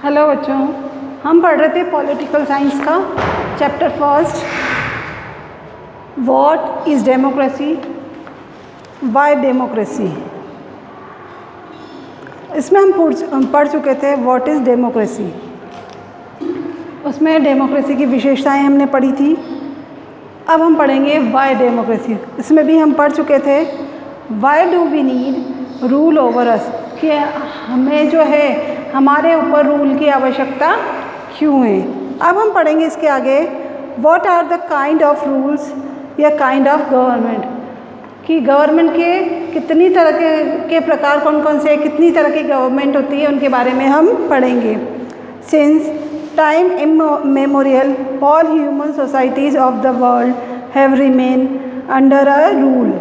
Hello बच्चों, हम पढ़ रहे थे पॉलिटिकल साइंस का chapter first, what is democracy, why democracy. इसमें हम पढ़ चुके थे व्हाट इज़ डेमोक्रेसी। उसमें डेमोक्रेसी की विशेषताएं हमने पढ़ी थी। अब हम पढ़ेंगे व्हाई डेमोक्रेसी। इसमें भी हम पढ़ चुके थे why do we need rule over us, कि हमें जो है हमारे ऊपर रूल की आवश्यकता क्यों है। अब हम पढ़ेंगे इसके आगे what are the kind of rules या काइंड ऑफ गवर्नमेंट, कि गवर्नमेंट के कितनी तरह के प्रकार कौन कौन से, कितनी तरह की गवर्नमेंट होती है, उनके बारे में हम पढ़ेंगे। Since time immemorial all human societies of the world have remain under a rule.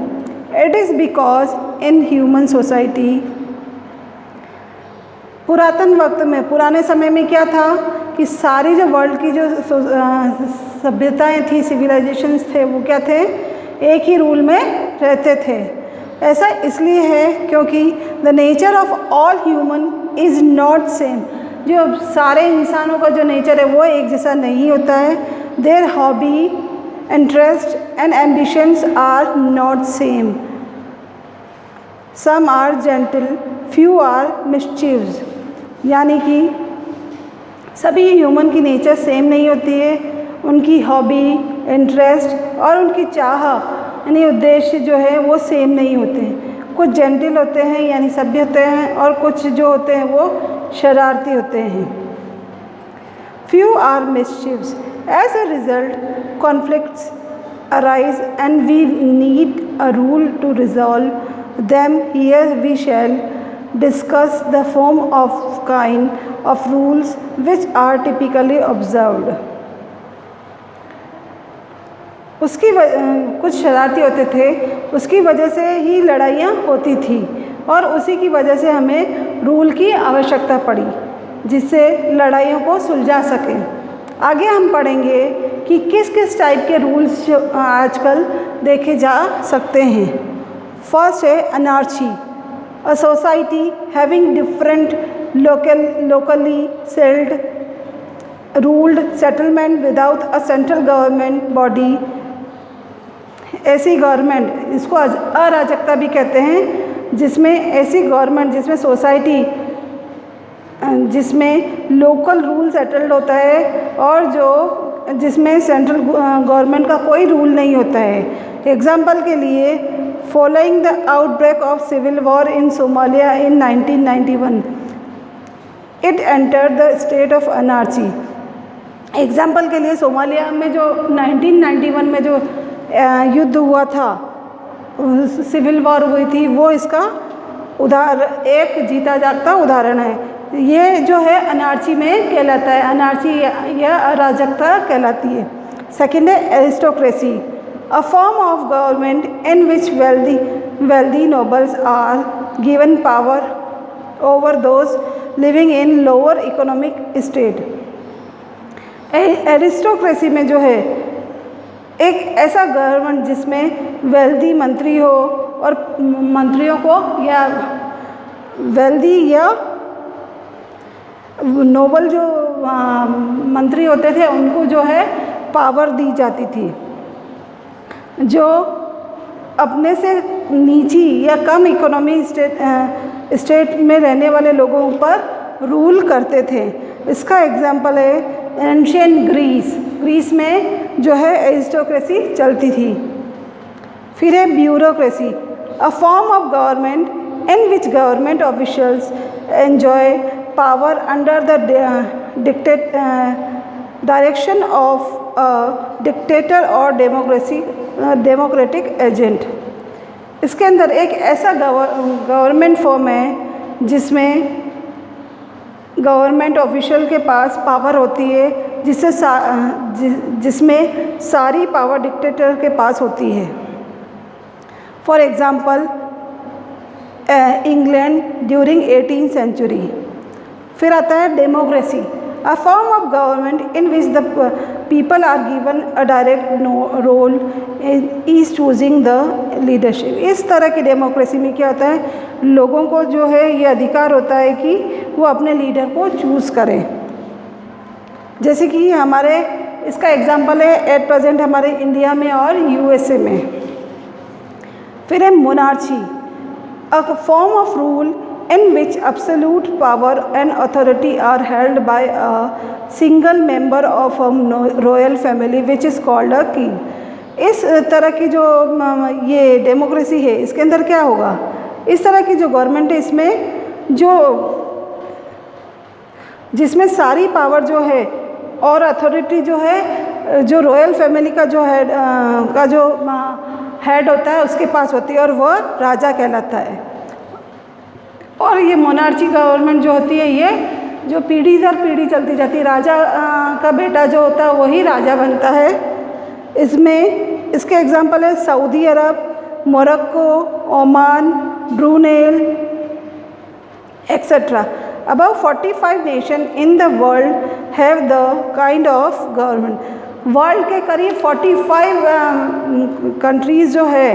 It is because in human society, पुरातन वक्त में, पुराने समय में क्या था कि सारी जो वर्ल्ड की जो सभ्यताएं थी, सिविलाइजेशंस थे, वो क्या थे, एक ही रूल में रहते थे। ऐसा इसलिए है क्योंकि the nature of all human is not same, जो सारे इंसानों का जो नेचर है वो एक जैसा नहीं होता है। Their hobby, interest and ambitions are not same. Some are gentle, few are mischievous, यानी कि सभी ह्यूमन की नेचर सेम नहीं होती है। उनकी हॉबी, इंटरेस्ट और उनकी चाह यानी उद्देश्य जो है वो सेम नहीं होते हैं। कुछ जेंटल होते हैं यानी सभ्य होते हैं, और कुछ जो होते हैं वो शरारती होते हैं। Few are mischievous, as a result conflicts arise and we need a rule to resolve them. Here we shall discuss the form of kind of rules which are typically observed. उसकी कुछ शरारती होते थे, उसकी वजह से ही लड़ाइयाँ होती थी, और उसी की वजह से हमें रूल की आवश्यकता पड़ी जिससे लड़ाइयों को सुलझा सके। आगे हम पढ़ेंगे कि किस किस टाइप के रूल्स आजकल देखे जा सकते हैं। फर्स्ट है anarchy, a society having different locally ruled settlement without a central government body। ऐसी गवर्नमेंट, इसको अराजकता भी कहते हैं, जिसमें ऐसी गवर्नमेंट जिसमें सोसाइटी, जिसमें लोकल रूल सेटल्ड होता है और जो जिसमें सेंट्रल गवर्नमेंट का कोई रूल नहीं होता है। एग्जाम्पल के लिए, following the outbreak of civil war in Somalia in 1991, it entered the state of anarchy। Example के लिए, सोमालिया में जो 1991 में जो युद्ध हुआ था, सिविल वॉर हुई थी, वो इसका एक जीता जागता उदाहरण है। ये जो है अनार्ची में कहलाता है, अनार्ची या अराजकता कहलाती है। सेकेंड है aristocracy, a form of government in which wealthy nobles are given power over those living in lower economic state। Aristocracy में जो है एक ऐसा गवर्नमेंट जिसमें वेल्दी मंत्री हो, और मंत्रियों को या वेल्दी या नोबल जो मंत्री होते थे उनको जो है पावर दी जाती थी, जो अपने से नीची या कम इकोनॉमी स्टेट में रहने वाले लोगों पर रूल करते थे। इसका एग्जाम्पल है एंशियंट ग्रीस में जो है एरिस्टोक्रेसी चलती थी। फिर है bureaucracy, a form of government in which government officials enjoy power under the direction of dictator और डेमोक्रेटिक एजेंट। इसके अंदर एक ऐसा गवर्नमेंट फॉर्म है जिसमें गवर्नमेंट ऑफिशियल के पास पावर होती है, जिसमें सारी पावर डिक्टेटर के पास होती है। For example England during 18th century. फिर आता है democracy, a form of government in which the people are given a direct role is choosing the leadership। इस तरह की डेमोक्रेसी में क्या होता है, लोगों को जो है ये अधिकार होता है कि वो अपने लीडर को चूज़ करें। जैसे कि हमारे इसका एग्जाम्पल है एट प्रेजेंट हमारे इंडिया में और यूएसए में। फिर है monarchy, a form of rule in which absolute power and authority are held by a single member of a royal family which is called a king। इस तरह की जो ये डेमोक्रेसी है इसके अंदर क्या होगा, इस तरह की जो गवर्नमेंट है इसमें जिसमें सारी पावर जो है और अथॉरिटी जो है जो रॉयल फैमिली का जो हेड होता है उसके पास होती है और वह राजा कहलाता है। और ये मोनार्ची गवर्नमेंट जो होती है ये जो पीढ़ी दर पीढ़ी चलती जाती है, राजा का बेटा जो होता है वही राजा बनता है। इसमें इसके एग्जांपल है Saudi Arab, Morocco, Oman, Brunel etcetera. About 45 nation in the world have the kind of government. World के करीब 45 कंट्रीज़ जो है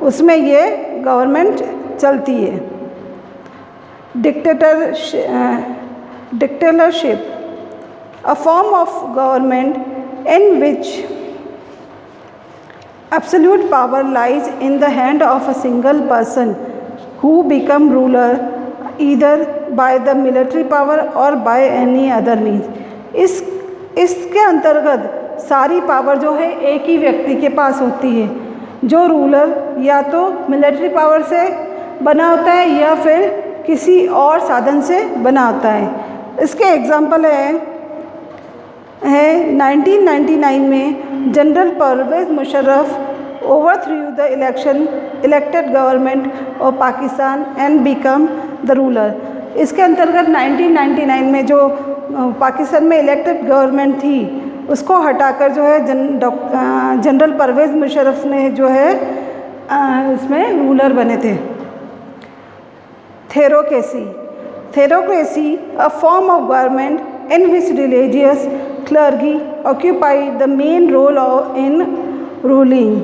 उसमें ये गवर्नमेंट चलती है। dictatorship, a form of government in which absolute power lies in the hand of a single person who become ruler either by the military power or by any other means। इसके अंतर्गत सारी power जो है एक ही व्यक्ति के पास होती है, जो रूलर या तो मिलिट्री पावर से बना होता है या फिर किसी और साधन से बना होता है। इसके एग्जाम्पल है 1999 में general Parvez Musharraf overthrew the elected government of Pakistan and become the ruler. इसके अंतर्गत 1999 में जो पाकिस्तान में इलेक्टेड गवर्नमेंट थी उसको हटाकर जो है जनरल परवेज़ मुशर्रफ ने जो है इसमें रूलर बने थे। Theocracy, a form of government in which religious clergy occupy the main role in ruling।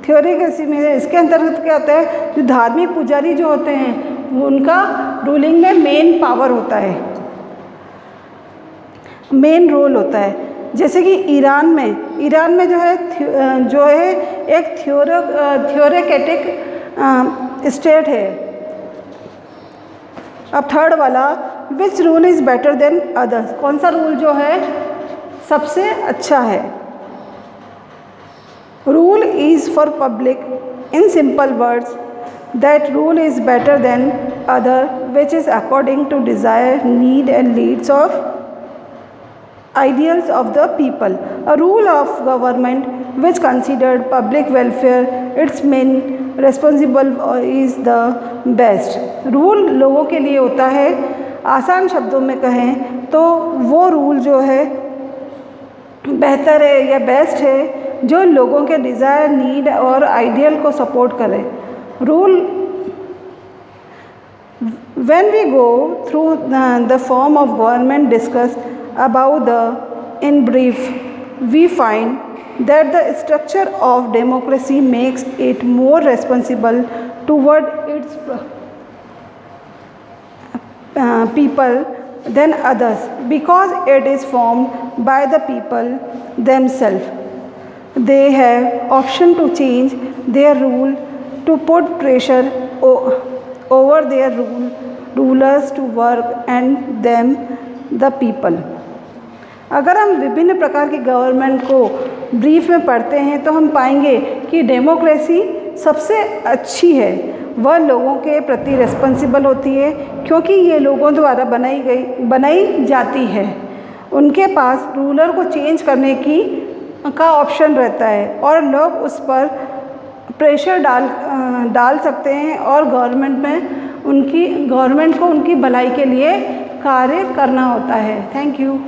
theocracy में इसके अंतर्गत क्या होता है, जो धार्मिक पुजारी जो होते हैं उनका रूलिंग में मेन पावर होता है, मेन रोल होता है। जैसे कि ईरान में जो है एक थियोरेटिक स्टेट है। अब थर्ड वाला, which rule is better than others, कौन सा रूल जो है सबसे अच्छा है। Rule is for public, in simple words that rule is better than other which is according to desire, need and leads of ideals of the people। A rule of government which considered public welfare its main responsible is the best। Rule लोगों के लिए होता है, आसान शब्दों में कहें तो वो रूल जो है बेहतर है या बेस्ट है जो लोगों के डिज़ायर, नीड और आइडियल को सपोर्ट करे। Rule when we go through the form of government discussed about the in brief, we find that the structure of democracy makes it more responsible toward its people than others because it is formed by the people themselves। They have option to change their rule, to put pressure over their rulers to work and them the people। अगर हम विभिन्न प्रकार की government को brief में पढ़ते हैं तो हम पाएंगे कि डेमोक्रेसी सबसे अच्छी है, वह लोगों के प्रति रिस्पॉन्सिबल होती है क्योंकि ये लोगों द्वारा बनाई जाती है। उनके पास रूलर को चेंज करने का ऑप्शन रहता है और लोग उस पर प्रेशर डाल सकते हैं और गवर्नमेंट को उनकी भलाई के लिए कार्य करना होता है। Thank you.